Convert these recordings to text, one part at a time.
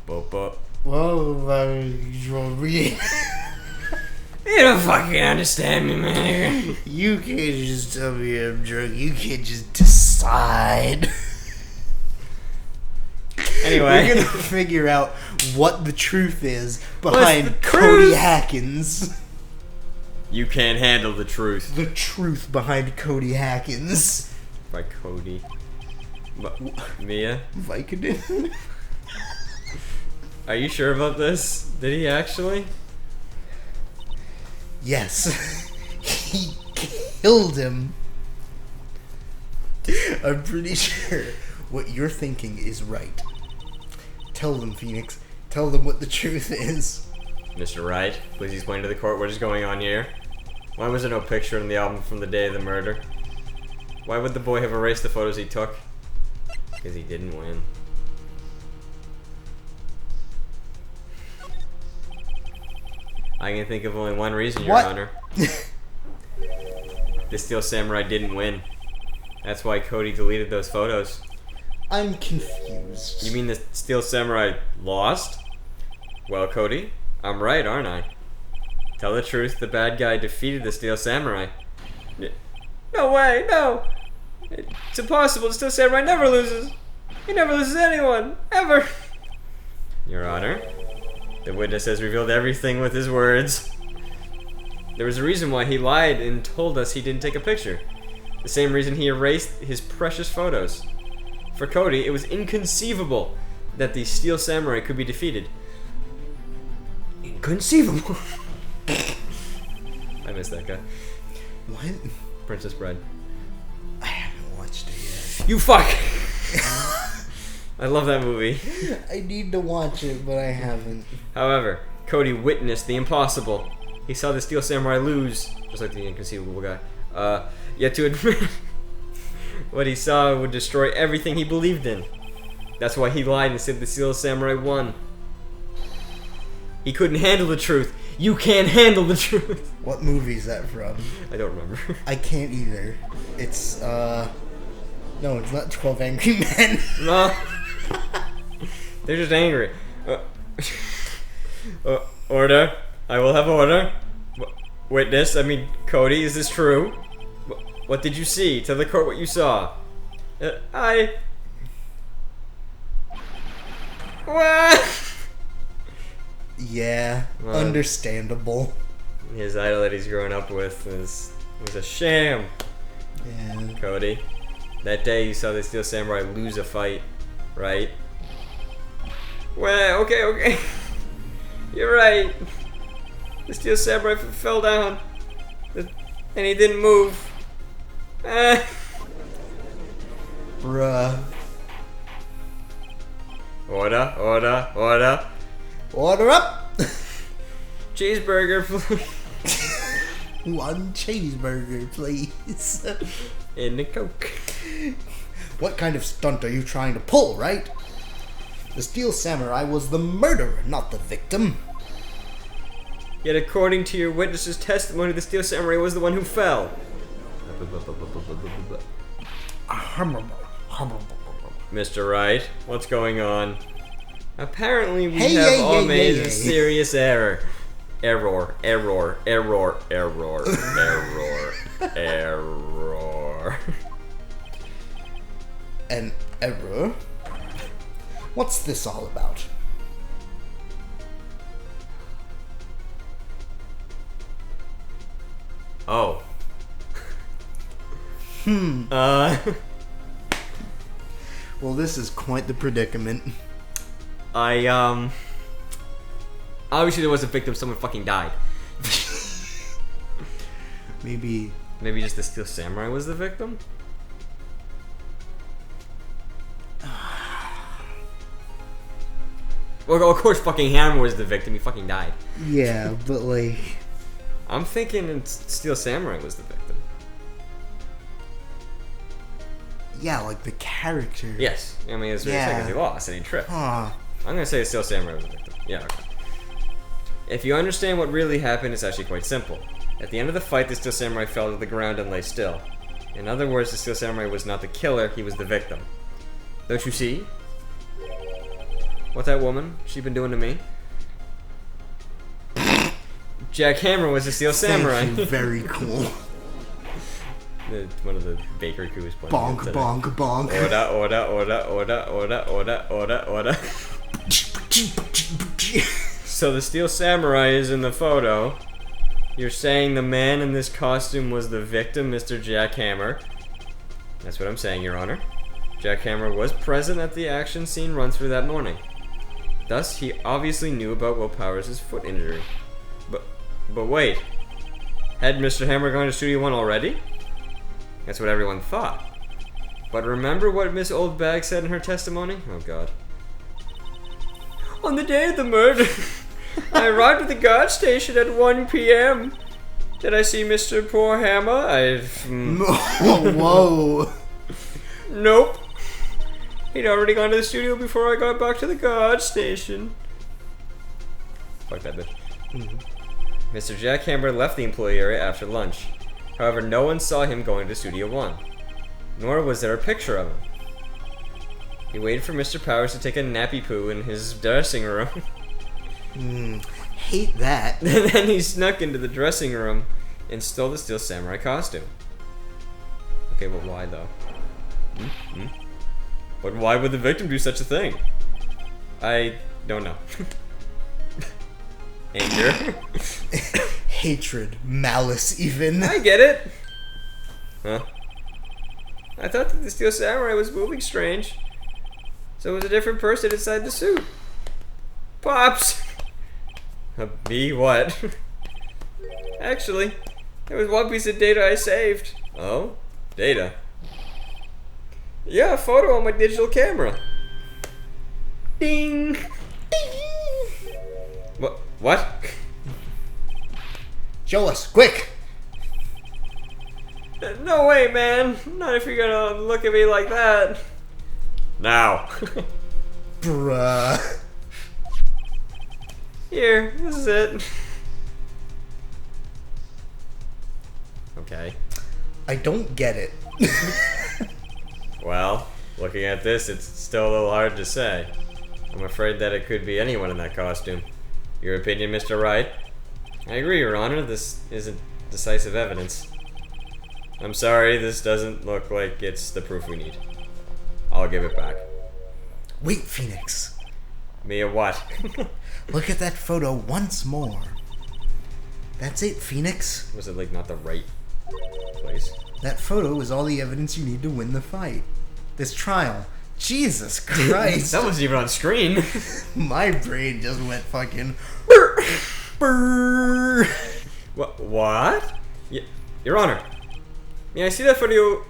Whoa, you don't fucking understand me, man. You can't just tell me I'm drunk. You can't just decide. Anyway, we're gonna figure out what the truth is behind Cody Hackins. You can't handle the truth. The truth behind Cody Hackins. By Cody. Mia? Vicodin? Are you sure about this? Did he actually? Yes. He killed him. I'm pretty sure what you're thinking is right. Tell them, Phoenix. Tell them what the truth is. Mr. Wright, please explain to the court what is going on here. Why was there no picture in the album from the day of the murder? Why would the boy have erased the photos he took? Because he didn't win. I can think of only one reason, Your Honor. The Steel Samurai didn't win. That's why Cody deleted those photos. I'm confused. You mean the Steel Samurai lost? Well, Cody, I'm right, aren't I? Tell the truth, the bad guy defeated the Steel Samurai. No way, no! It's impossible, the Steel Samurai never loses! He never loses anyone, ever! Your Honor, the witness has revealed everything with his words. There was a reason why he lied and told us he didn't take a picture. The same reason he erased his precious photos. For Cody, it was inconceivable that the Steel Samurai could be defeated. Inconceivable! I missed that guy. What? Princess Bride. I haven't watched it yet. You fuck! I love that movie. I need to watch it, but I haven't. However, Cody witnessed the impossible. He saw the Steel Samurai lose, just like the inconceivable guy. Yet to admit what he saw would destroy everything he believed in. That's why he lied and said the Steel Samurai won. He couldn't handle the truth. You can't handle the truth. What movie is that from? I don't remember. I can't either. It's, no, it's not 12 Angry Men. No. They're just angry. Order. I will have order. Witness, I mean, Cody, is this true? What did you see? Tell the court what you saw. What? Yeah, understandable. His idol that he's growing up with was a sham. Yeah. Cody, that day you saw the Steel Samurai lose a fight, right? Well, okay. You're right. The Steel Samurai fell down, and he didn't move. Bruh. Order. Order up! Cheeseburger, please. One cheeseburger, please. And a Coke. What kind of stunt are you trying to pull, right? The Steel Samurai was the murderer, not the victim. Yet according to your witness's testimony, the Steel Samurai was the one who fell. Mr. Wright, what's going on? Apparently we have all made a serious error. Error. An error? What's this all about? Oh. Well, this is quite the predicament. Obviously there was a victim, someone fucking died. Maybe just the Steel Samurai was the victim? Well, of course fucking Hammer was the victim, he fucking died. Yeah, but like... I'm thinking Steel Samurai was the victim. Yeah, like the character. Yes. I mean, it's really because he lost and he tripped. Huh. I'm gonna say Steel Samurai was the victim. Yeah, okay. If you understand what really happened, it's actually quite simple. At the end of the fight, the Steel Samurai fell to the ground and lay still. In other words, the Steel Samurai was not the killer, he was the victim. Don't you see? what that woman, she been doing to me? Jackhammer was a steel samurai. Thank you, very cool. One of the baker coups. Bonk, bonk, bonk. Order. So the steel samurai is in the photo. You're saying the man in this costume was the victim, Mr. Jackhammer. That's what I'm saying, Your Honor. Jackhammer was present at the action scene run-through that morning. Thus, he obviously knew about Will Powers' foot injury. But wait. Had Mr. Hammer gone to Studio One already? That's what everyone thought. But remember what Miss Oldbag said in her testimony? Oh god. On the day of the murder, I arrived at the guard station at 1 p.m. Did I see Mr. Poor Hammer? Whoa. Nope. He'd already gone to the studio before I got back to the guard station. Fuck that bitch. Mr. Jackhammer left the employee area after lunch. However, no one saw him going to Studio One. Nor was there a picture of him. He waited for Mr. Powers to take a nappy poo in his dressing room. Hate that. And then he snuck into the dressing room and stole the steel samurai costume. Okay, but why though? But why would the victim do such a thing? I don't know. Anger. Hatred. Malice, even. I get it. Huh? I thought that the steel samurai was moving strange. So it was a different person inside the suit. Pops! Me what? Actually, there was one piece of data I saved. Oh? Data? Yeah, a photo on my digital camera. Ding! Ding! What? Show us, quick! No way, man. Not if you're gonna look at me like that. Now. Bruh. Here, this is it. Okay. I don't get it. Well, looking at this, it's still a little hard to say. I'm afraid that it could be anyone in that costume. Your opinion, Mr. Wright? I agree, Your Honor. This isn't decisive evidence. I'm sorry, this doesn't look like it's the proof we need. I'll give it back. Wait, Phoenix. Me a what? Look at that photo once more. That's it, Phoenix. Was it like not the right place? That photo is all the evidence you need to win the fight. This trial. Jesus Christ. That wasn't even on screen. My brain just went fucking... Brr. What? Your Honor. May I see that photo?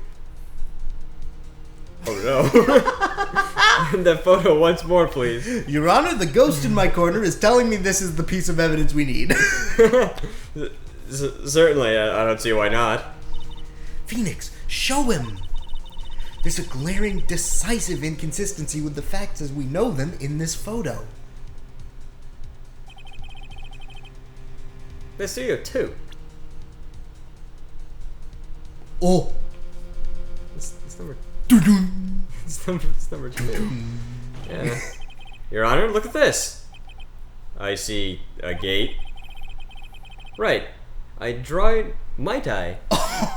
Oh no. That photo once more, please. Your Honor, the ghost in my corner is telling me this is the piece of evidence we need. Certainly, I don't see why not. Phoenix, show him. There's a glaring, decisive inconsistency with the facts as we know them in this photo. There's Studio 2. Oh. It's number... Doo-doo. It's number 2. Yeah. Your Honor, look at this. I see a gate. Right. Might I?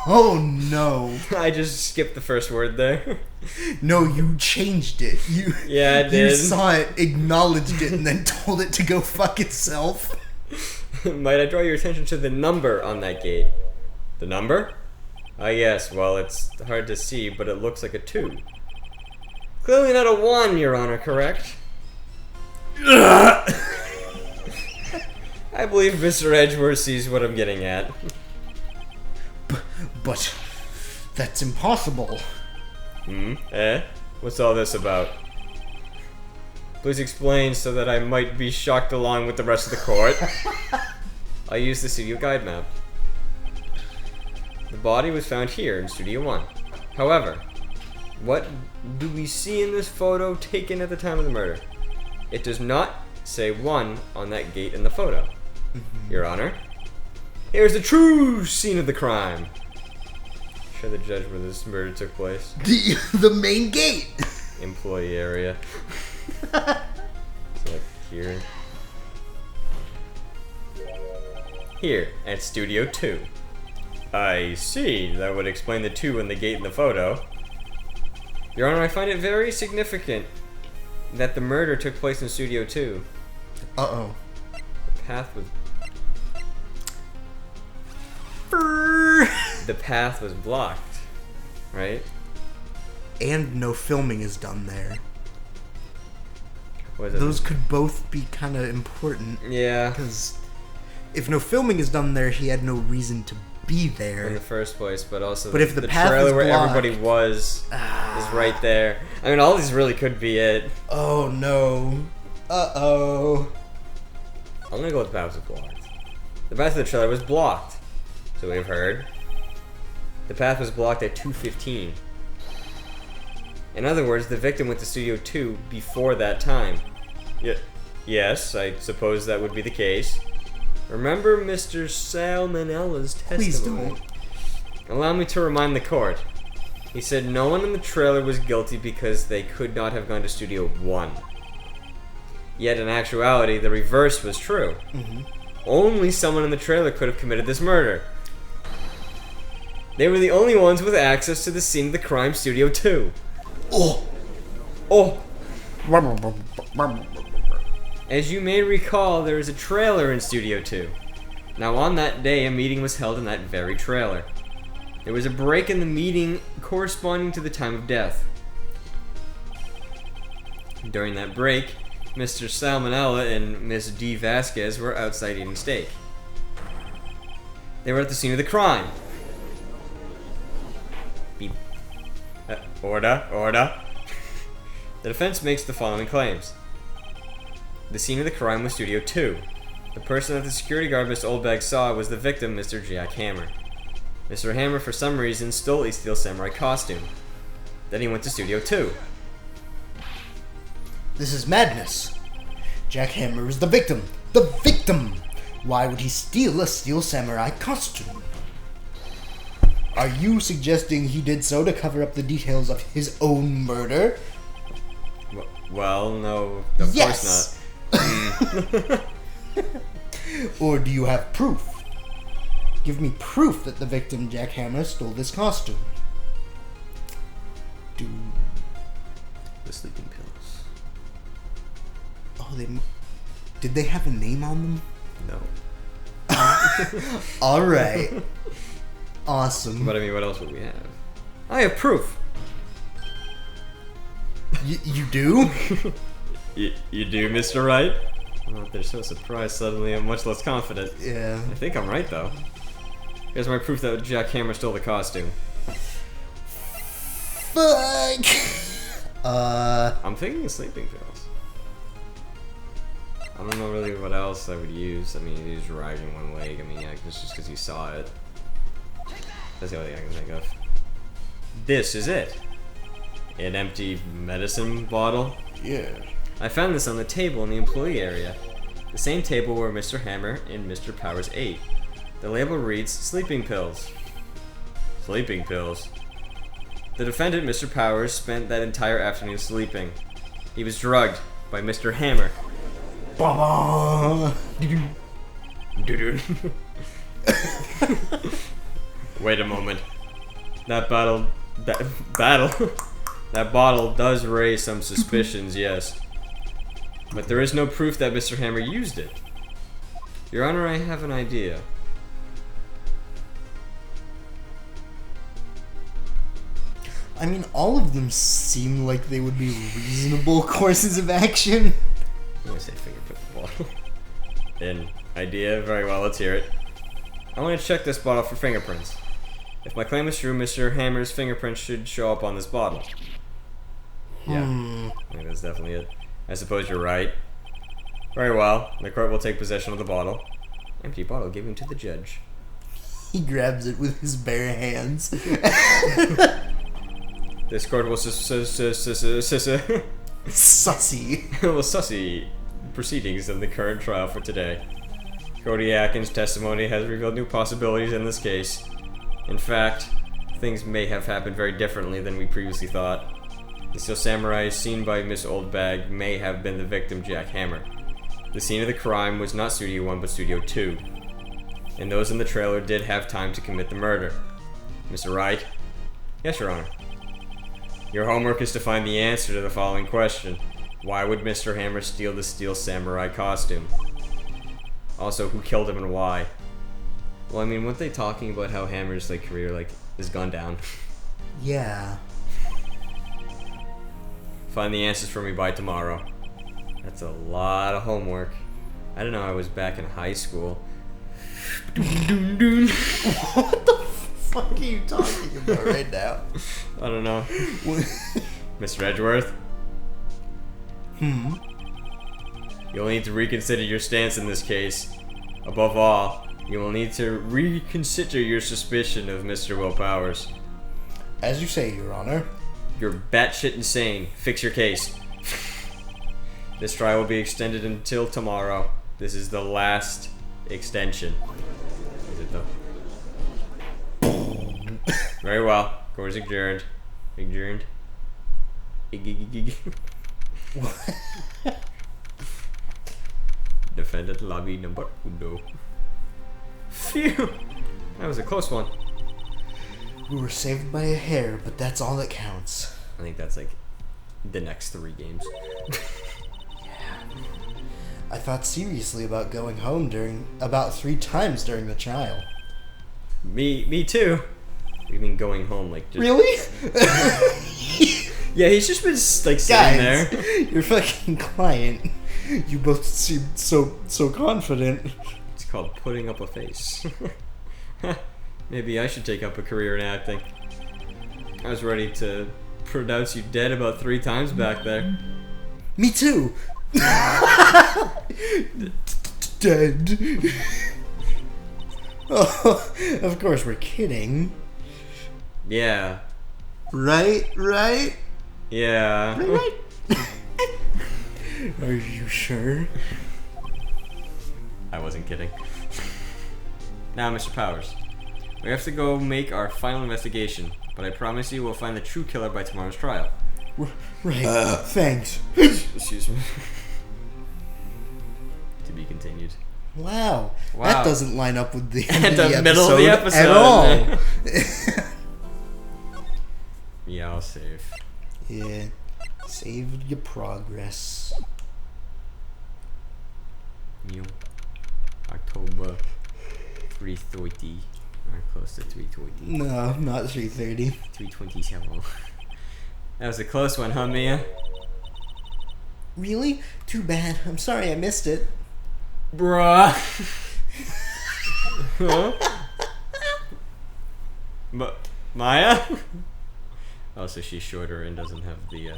Oh no. I just skipped the first word there. No, you changed it. Yeah, I did. You saw it, acknowledged it, and then told it to go fuck itself. Might I draw your attention to the number on that gate? The number? Ah, yes. Well, it's hard to see, but it looks like a 2. Clearly not a 1, Your Honor, correct? I believe Mr. Edgeworth sees what I'm getting at. But that's impossible. Eh? What's all this about? Please explain so that I might be shocked along with the rest of the court. I used the studio guide map. The body was found here in Studio 1. However, what do we see in this photo taken at the time of the murder? It does not say 1 on that gate in the photo. Your Honor, here's the true scene of the crime. Show the judge where this murder took place. The main gate. Employee area. here. Here, at Studio 2. I see. That would explain the 2 and the gate in the photo. Your Honor, I find it very significant that the murder took place in Studio 2. Uh-oh. The path was... The path was blocked, right? And no filming is done there. Was it? Those could both be kind of important. Yeah. Because if no filming is done there, he had no reason to be there In the first place, but also But if the path trailer is where blocked- everybody was is right there. I mean, all these really could be it. Oh no. Uh-oh. I'm gonna go with the path was blocked. The path to the trailer was blocked. So we've heard. The path was blocked at 2:15. In other words, the victim went to Studio 2 before that time. Yes, I suppose that would be the case. Remember Mr. Salmonella's Please testimony. don't. Allow me to remind the court. He said no one in the trailer was guilty because they could not have gone to Studio 1. Yet in actuality, the reverse was true. Only someone in the trailer could have committed this murder. They were the only ones with access to the scene of the crime, Studio 2. Oh. Oh! As you may recall, there is a trailer in Studio 2. Now on that day, a meeting was held in that very trailer. There was a break in the meeting corresponding to the time of death. During that break, Mr. Salmonella and Miss D. Vasquez were outside eating steak. They were at the scene of the crime. Beep. Order. The defense makes the following claims. The scene of the crime was Studio 2. The person that the security guard, Mr. Oldbag, saw was the victim, Mr. Jack Hammer. Mr. Hammer, for some reason, stole a Steel Samurai costume. Then he went to Studio 2. This is madness. Jack Hammer is the victim. The victim! Why would he steal a Steel Samurai costume? Are you suggesting he did so to cover up the details of his own murder? Well, no, of course not. Or do you have proof? Give me proof that the victim, Jack Hammer, stole this costume. The sleeping pills. Oh, did they have a name on them? No. Alright. Awesome. But I mean, what else would we have? I have proof. You do? You do, Mr. Wright? Well, they're so surprised suddenly, I'm much less confident. Yeah. I think I'm right, though. Here's my proof that Jack Hammer stole the costume. Fuck! I'm thinking sleeping pills. I don't know really what else I would use. I mean, he's riding one leg. I mean, yeah, it's just because he saw it. That's the only thing I can think of. This is it. An empty medicine bottle. Yeah. I found this on the table in the employee area. The same table where Mr. Hammer and Mr. Powers ate. The label reads, sleeping pills. Sleeping pills? The defendant, Mr. Powers, spent that entire afternoon sleeping. He was drugged by Mr. Hammer. Ba-ba! Wait a moment. That bottle does raise some suspicions, yes. But there is no proof that Mr. Hammer used it. Your Honor, I have an idea. I mean, all of them seem like they would be reasonable courses of action. I'm gonna say fingerprint the bottle. An idea? Very well, let's hear it. I want to check this bottle for fingerprints. If my claim is true, Mr. Hammer's fingerprints should show up on this bottle. Yeah, I think that's definitely it. I suppose you're right. Very well, the court will take possession of the bottle. Empty bottle given to the judge. He grabs it with his bare hands. This court will Sussy. will sussy proceedings in the current trial for today. Cody Atkins' testimony has revealed new possibilities in this case. In fact, things may have happened very differently than we previously thought. The Steel Samurai seen by Miss Oldbag may have been the victim, Jack Hammer. The scene of the crime was not Studio 1 but Studio 2. And those in the trailer did have time to commit the murder. Mr. Wright? Yes, Your Honor. Your homework is to find the answer to the following question. Why would Mr. Hammer steal the Steel Samurai costume? Also, who killed him and why? Well, I mean, weren't they talking about how Hammer's career is gone down? Yeah. Find the answers for me by tomorrow. That's a lot of homework. I don't know, I was back in high school. What the fuck are you talking about right now? I don't know. Mr. Edgeworth? You'll need to reconsider your stance in this case. Above all, you will need to reconsider your suspicion of Mr. Will Powers. As you say, Your Honor. You're batshit insane. Fix your case. This trial will be extended until tomorrow. This is the last extension. Is it though? Very well. Court is adjourned. Adjourned. Defendant lobby number uno. Phew! That was a close one. We were saved by a hair, but that's all that counts. I think that's the next 3 games. I thought seriously about going home about 3 times during the trial. Me too. We mean going home just... Really? Yeah, he's just been sitting Guys, there. Your fucking client. You both seem so confident. It's called putting up a face. Maybe I should take up a career in acting. I was ready to pronounce you dead about 3 times back there. Me too. Dead. Oh, of course we're kidding. Yeah. Right? Yeah. Right? Are you sure? I wasn't kidding. Now, Mr. Powers, we have to go make our final investigation, but I promise you we'll find the true killer by tomorrow's trial. Right. Thanks. Excuse me. To be continued. Wow. That doesn't line up with the end At of the middle of the episode at all. Yeah, I'll save. Yeah. Save your progress. New October 3:30. Or close to 3:20. No, not 3:30. 3:27. That was a close one, huh, Mia? Really? Too bad. I'm sorry I missed it. Bruh. Huh? Maya? Oh, so she's shorter and doesn't have the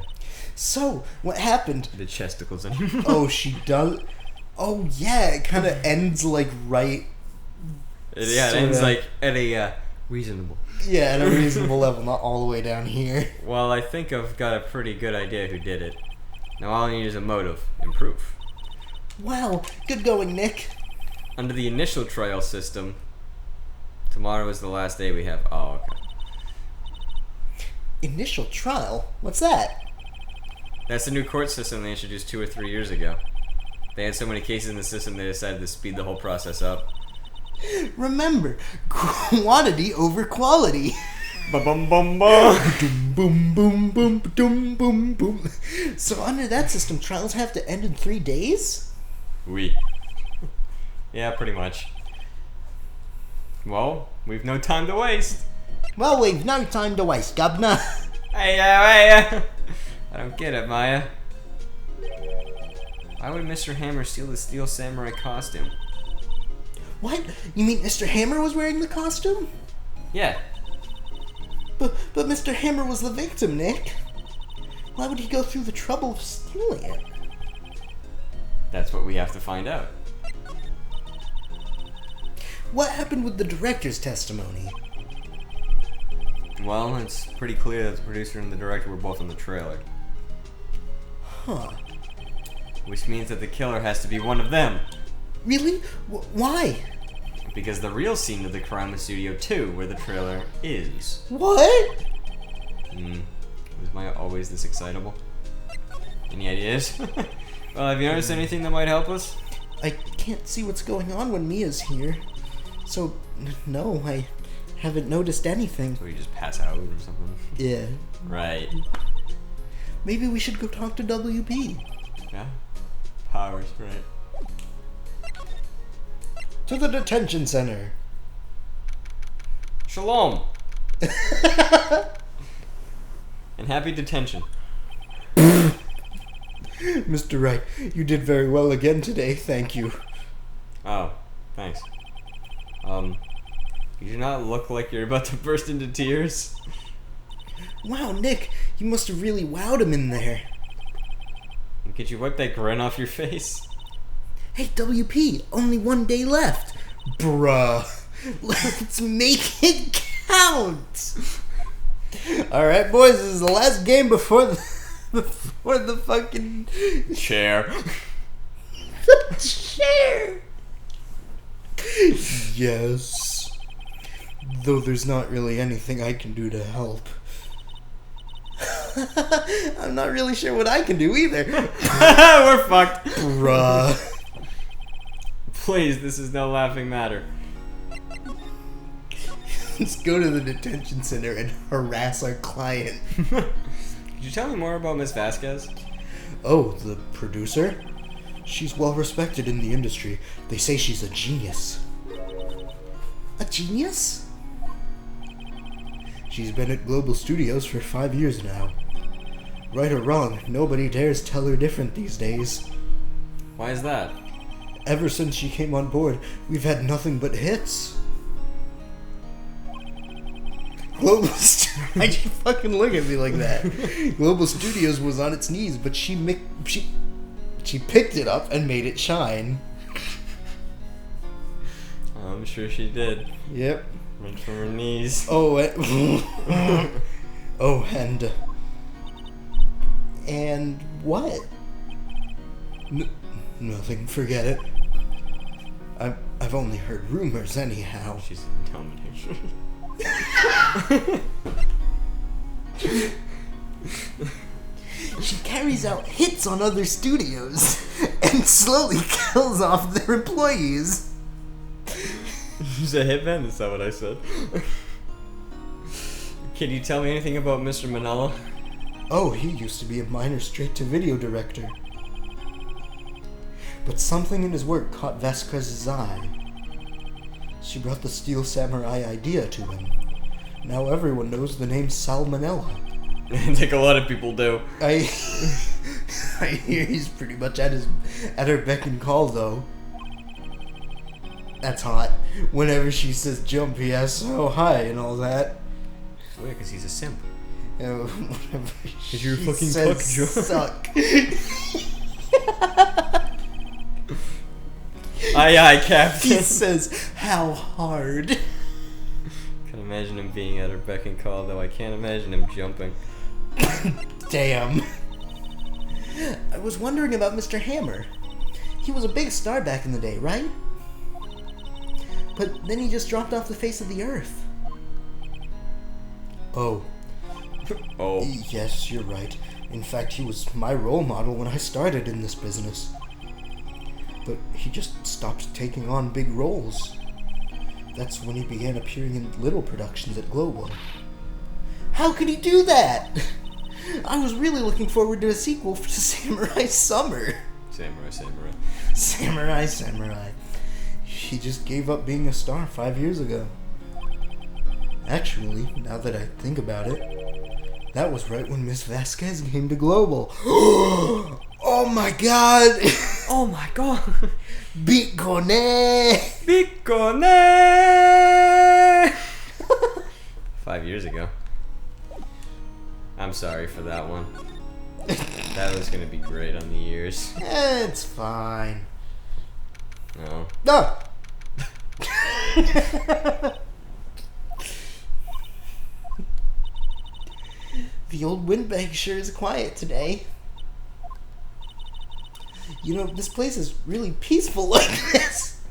So, what happened? the chesticles anymore. Oh, she does. Oh, yeah. It kind of ends right. It ends at a reasonable. Yeah, at a reasonable level, not all the way down here. Well, I think I've got a pretty good idea who did it. Now all I need is a motive and proof. Wow, good going, Nick. Under the initial trial system, tomorrow is the last day we have. Oh, okay. Initial trial? What's that? That's the new court system they introduced 2 or 3 years ago. They had so many cases in the system they decided to speed the whole process up. Remember, quantity over quality. Ba-bum bum bum. Boom, boom, boom, boom, boom, boom. So under that system, trials have to end in 3 days? Oui. Yeah, pretty much. Well, we've no time to waste. Well, we've no time to waste, Governor. Hey, I don't get it, Maya. Why would Mr. Hammer steal the Steel Samurai costume? What? You mean Mr. Hammer was wearing the costume? Yeah. But Mr. Hammer was the victim, Nick. Why would he go through the trouble of stealing it? That's what we have to find out. What happened with the director's testimony? Well, it's pretty clear that the producer and the director were both in the trailer. Huh. Which means that the killer has to be one of them. Really? Why? Because the real scene of the crime is Studio 2, where the trailer is. What? Was Maya always this excitable? Any ideas? Well, have you noticed anything that might help us? I can't see what's going on when Mia's here. So, no, I haven't noticed anything. So you just pass out or something? Yeah. Right. Maybe we should go talk to WP. Yeah. Powers, right. To the detention center. Shalom! And happy detention. Mr. Wright, you did very well again today, thank you. Oh, thanks. You do not look like you're about to burst into tears. Wow, Nick, you must have really wowed him in there. Could you wipe that grin off your face? Hey, WP, only 1 day left. Bruh. Let's make it count. Alright, boys, this is the last game before the fucking Chair. chair. Yes. Though there's not really anything I can do to help. I'm not really sure what I can do either. We're fucked. Bruh. Please, this is no laughing matter. Let's go to the detention center and harass our client. Could you tell me more about Miss Vasquez? Oh, the producer? She's well respected in the industry. They say she's a genius. A genius? She's been at Global Studios for 5 years now. Right or wrong, nobody dares tell her different these days. Why is that? Ever since she came on board, we've had nothing but hits. Global Why'd you fucking look at me like that? Global Studios was on its knees, but she picked it up and made it shine. I'm sure she did. Yep. Went from her knees. Oh, oh, and what? Nothing. Forget it. I've only heard rumors, anyhow. She's a domination. She carries out hits on other studios and slowly kills off their employees. She's a hitman? Is that what I said? Can you tell me anything about Mr. Manella? Oh, he used to be a minor straight-to-video director. But something in his work caught Vasquez's eye. She brought the Steel Samurai idea to him. Now everyone knows the name Salmonella. I think a lot of people do. I hear he's pretty much at her beck and call, though. That's hot. Whenever she says jump, he asks how high and all that. Oh yeah, because he's a simp. Whenever Because you're she fucking says suck. Aye aye, Captain. He says how hard. Can imagine him being at her beck and call, though I can't imagine him jumping. Damn. I was wondering about Mr. Hammer. He was a big star back in the day, right? But then he just dropped off the face of the earth. Oh. Oh. Yes, you're right. In fact, he was my role model when I started in this business. But he just stopped taking on big roles. That's when he began appearing in little productions at Global. How could he do that? I was really looking forward to a sequel to Samurai Summer. Samurai. He just gave up being a star 5 years ago. Actually, now that I think about it, that was right when Miss Vasquez came to Global. Oh my god! Oh my god! Bicone! 5 years ago. I'm sorry for that one. That was gonna be great on the ears. It's fine. No. No! The old windbag sure is quiet today. You know, this place is really peaceful like this.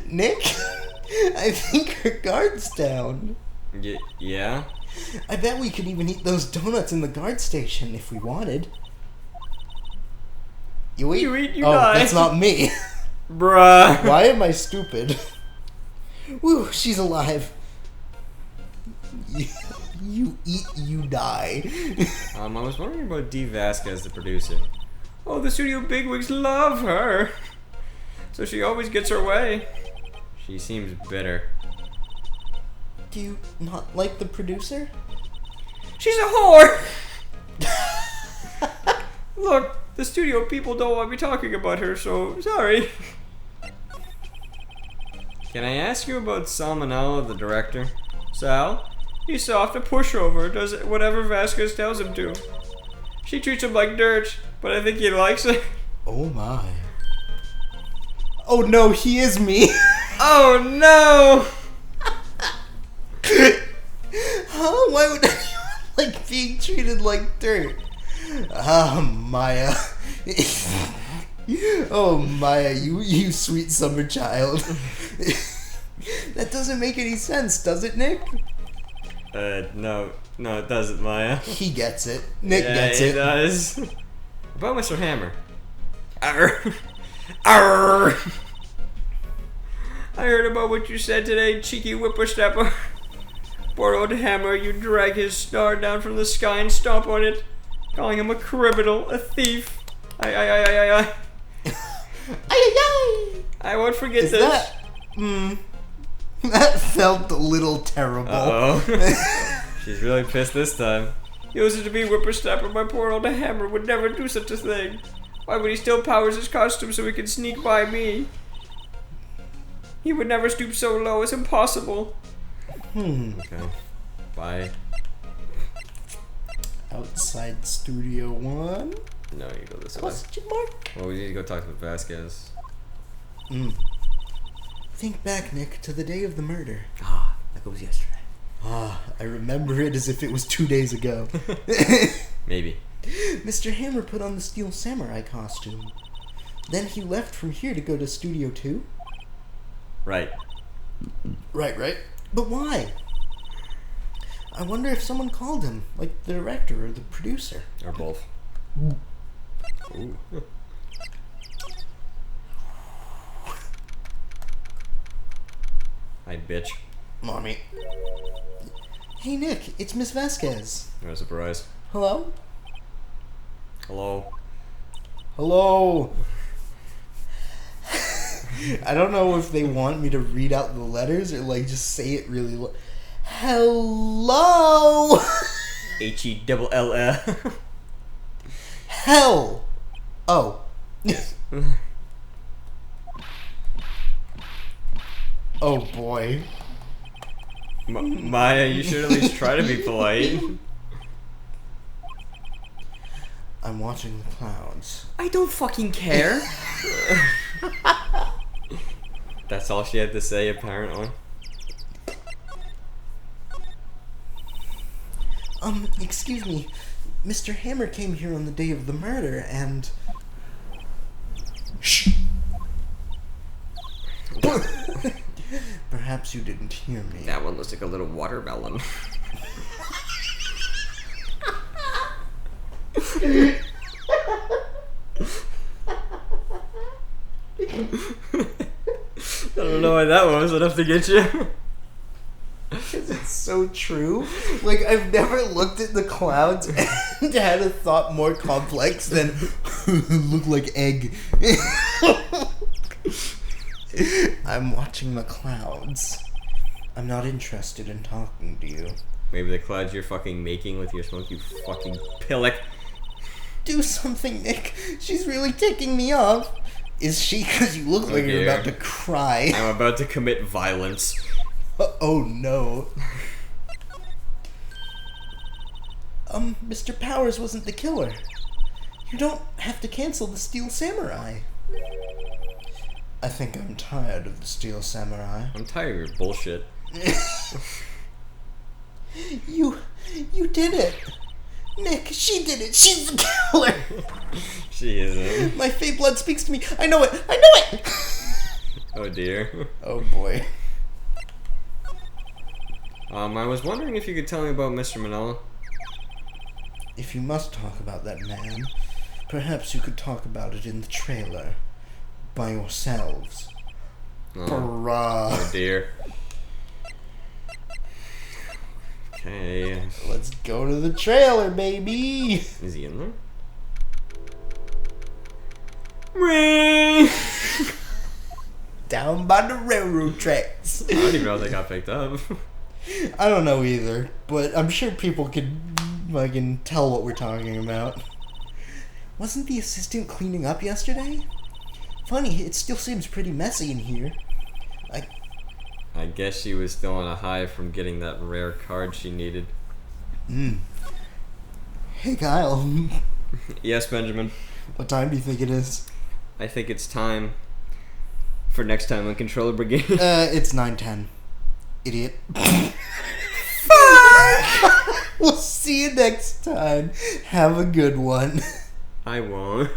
Nick, I think our guard's down. Yeah? I bet we could even eat those donuts in the guard station if we wanted. You eat? You eat, you oh, die. That's not me. Bruh. Why am I stupid? Woo, she's alive. You eat, you die. I was wondering about Dee Vasquez, the producer. Oh, the studio bigwigs love her. So she always gets her way. She seems bitter. Do you not like the producer? She's a whore! Look, the studio people don't want me talking about her, so sorry. Can I ask you about Salmonella, the director? Sal? He's soft, a pushover, does whatever Vasquez tells him to. She treats him like dirt, but I think he likes it. Oh my. Oh no, he is me. Oh no! Huh? Why would anyone like being treated like dirt? Ah, Maya. Oh, Maya, you sweet summer child. That doesn't make any sense, does it, Nick? No, it doesn't, Maya. He gets it. Nick Yeah, gets he it. does. About Mr. Hammer. Arr! Arr! I heard about what you said today, cheeky whippersnapper. Poor old Hammer, you drag his star down from the sky and stomp on it, calling him a criminal, a thief. I won't forget Is this. that felt a little terrible. Uh-oh. She's really pissed this time. Used to be whippersnapper, my poor old Hammer would never do such a thing. Why would he still powers his costume so he can sneak by me? He would never stoop so low, it's impossible. Okay. Bye. Outside Studio 1? No, you go this way. Question mark? Well, we need to go talk to Vasquez. Think back, Nick, to the day of the murder. Ah, like it was yesterday. I remember it as if it was 2 days ago. Maybe. Mr. Hammer put on the Steel Samurai costume. Then he left from here to go to Studio 2? Right. Right. But why? I wonder if someone called him, like the director or the producer. Or both. Ooh. Hi, bitch. Mommy. Hey, Nick, it's Miss Vasquez. No surprise. Hello? Hello. Hello. I don't know if they want me to read out the letters or like just say it really low. Hello. H-E-double-L-L. Hell. Oh. Yes. Oh boy. Maya, you should at least try to be polite. I'm watching the clouds. I don't fucking care. That's all she had to say, apparently. Excuse me. Mr. Hammer came here on the day of the murder and... Shh! Perhaps you didn't hear me. That one looks like a little watermelon. I don't know why that one was enough to get you. Because it's so true. Like, I've never looked at the clouds and had a thought more complex than look like egg. I'm watching the clouds. I'm not interested in talking to you. Maybe the clouds you're fucking making with your smoke, you fucking pillock. Do something, Nick. She's really ticking me off. Is she? Because you look like you're about to cry. I'm about to commit violence. Oh no. Mr. Powers wasn't the killer. You don't have to cancel the Steel Samurai. I think I'm tired of the Steel Samurai. I'm tired of your bullshit. You did it. Nick, she did it. She's the killer. She isn't. My fake blood speaks to me. I know it. I know it. Oh dear. Oh boy. I was wondering if you could tell me about Mr. Manila. If you must talk about that man, Perhaps you could talk about it in the trailer. By yourselves. Oh Bruh. dear. Okay. Let's go to the trailer, baby! Is he in there? Ring! Down by the railroad tracks. I don't even know if they got picked up. I don't know either, but I'm sure people could fucking tell what we're talking about. Wasn't the assistant cleaning up yesterday? Funny, it still seems pretty messy in here. I guess she was still on a high from getting that rare card she needed. Hey, Kyle. Yes, Benjamin. What time do you think it is? I think it's time for next time on Controller Brigade. It's 9:10. Idiot. We'll see you next time. Have a good one. I won't.